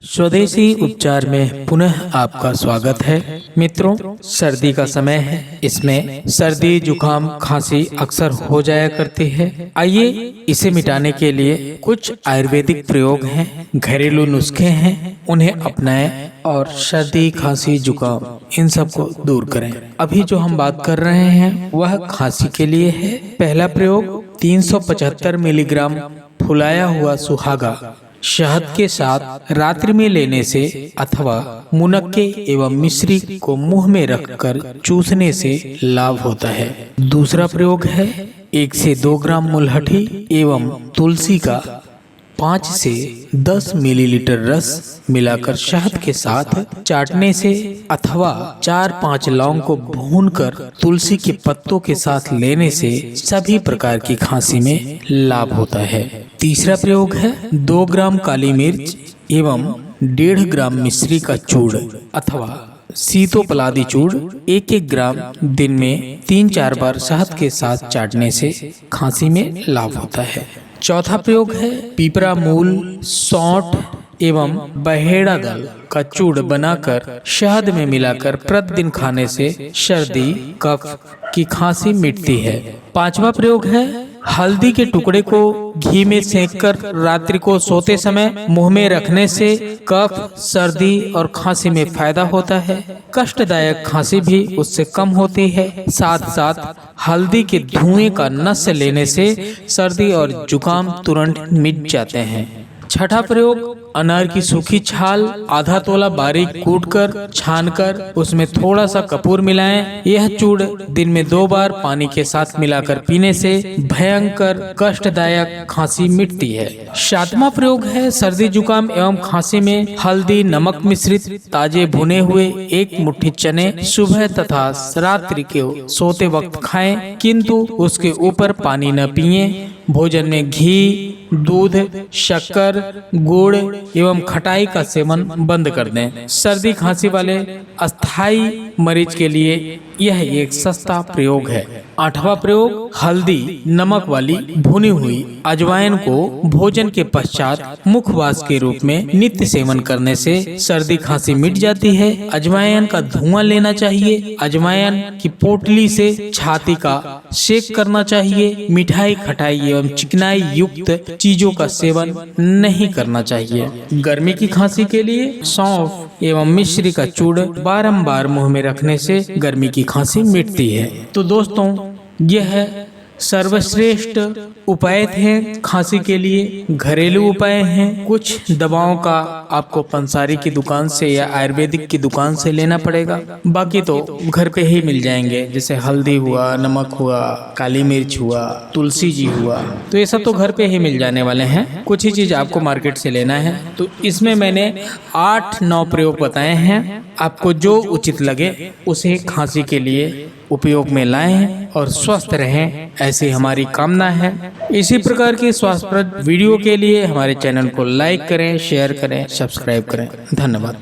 स्वदेशी उपचार में पुनः आपका स्वागत है। मित्रों, सर्दी का समय है। इसमें सर्दी, जुकाम, खांसी अक्सर हो जाया करती है। आइए इसे मिटाने के लिए कुछ आयुर्वेदिक प्रयोग हैं, घरेलू नुस्खे हैं, उन्हें अपनाएं और सर्दी, खांसी, जुकाम इन सब को दूर करें। अभी जो हम बात कर रहे हैं वह खांसी के लिए है। पहला प्रयोग 375 मिलीग्राम फुलाया हुआ सुहागा शहद के साथ रात्रि में लेने से अथवा मुनक्के एवं मिश्री को मुंह में रखकर चूसने से लाभ होता है। दूसरा प्रयोग है 1 से 2 ग्राम मुलहठी एवं तुलसी का 5 से 10 मिलीलीटर रस मिलाकर शहद के साथ चाटने से अथवा 4-5 लौंग को भूनकर तुलसी के पत्तों के साथ लेने से सभी प्रकार की खांसी में लाभ होता है। तीसरा प्रयोग है 2 ग्राम काली मिर्च एवं 1.5 ग्राम मिश्री का चूर्ण अथवा सीतोपलादी चूर्ण 1-1 ग्राम दिन में 3-4 बार शहद के साथ चाटने से खांसी में लाभ होता है। चौथा प्रयोग है पीपरा मूल, सौंठ एवं बहेड़ा दल का चूर्ण बनाकर शहद में मिलाकर प्रतिदिन खाने से सर्दी, कफ की खांसी मिटती है। पांचवा प्रयोग है हल्दी के टुकड़े को घी में सेंककर रात्रि को सोते समय मुंह में रखने से कफ, सर्दी और खांसी में फायदा होता है। कष्टदायक खांसी भी उससे कम होती है। साथ साथ हल्दी के धुएं का नस लेने से सर्दी और जुकाम तुरंत मिट जाते हैं। छठा प्रयोग अनार की सूखी छाल आधा तोला बारीक कूटकर छानकर उसमें थोड़ा सा कपूर मिलाएं। यह चूर्ण दिन में 2 बार पानी के साथ मिलाकर पीने से भयंकर कष्टदायक खांसी मिटती है। सातवां प्रयोग है सर्दी, जुकाम एवं खांसी में हल्दी, नमक मिश्रित ताजे भुने हुए 1 मुट्ठी चने सुबह तथा रात्रि के सोते वक्त खाएं, किंतु उसके ऊपर पानी न पिएं। भोजन में घी, दूध, शक्कर, गुड़ एवं खटाई का सेवन बंद कर दें। सर्दी खांसी वाले अस्थाई मरीज के लिए यह एक सस्ता प्रयोग है। 8वां प्रयोग हल्दी, नमक वाली भुनी हुई अजवाइन को भोजन के पश्चात मुखवास के रूप में नित्य सेवन करने से सर्दी खांसी मिट जाती है। अजवाइन का धुआं लेना चाहिए। अजवाइन की पोटली से छाती का सेक करना चाहिए। मिठाई, खटाई एवं चिकनाई युक्त चीजों का सेवन नहीं करना चाहिए। गर्मी की खांसी के लिए सौंफ एवं मिश्री का चूर्ण बारंबार मुंह में रखने से गर्मी की खांसी मिटती है। तो दोस्तों, यह सर्वश्रेष्ठ उपाय थे खांसी के लिए, घरेलू उपाय हैं। कुछ दवाओं का आपको पंसारी की दुकान से या आयुर्वेदिक की दुकान से लेना पड़ेगा, बाकी तो घर पे ही मिल जाएंगे। जैसे हल्दी हुआ, नमक हुआ, काली मिर्च हुआ, तुलसी जी हुआ, तो ये सब तो घर पे ही मिल जाने वाले हैं। कुछ ही चीज आपको मार्केट से लेना है। तो इसमें मैंने 8-9 प्रयोग बताए हैं। आपको जो उचित लगे उसे खांसी के लिए उपयोग में लाएं और स्वस्थ रहें, ऐसी हमारी कामना है। इसी प्रकार की स्वास्थ्यप्रद वीडियो के लिए हमारे चैनल को लाइक करें, शेयर करें, सब्सक्राइब करें। धन्यवाद।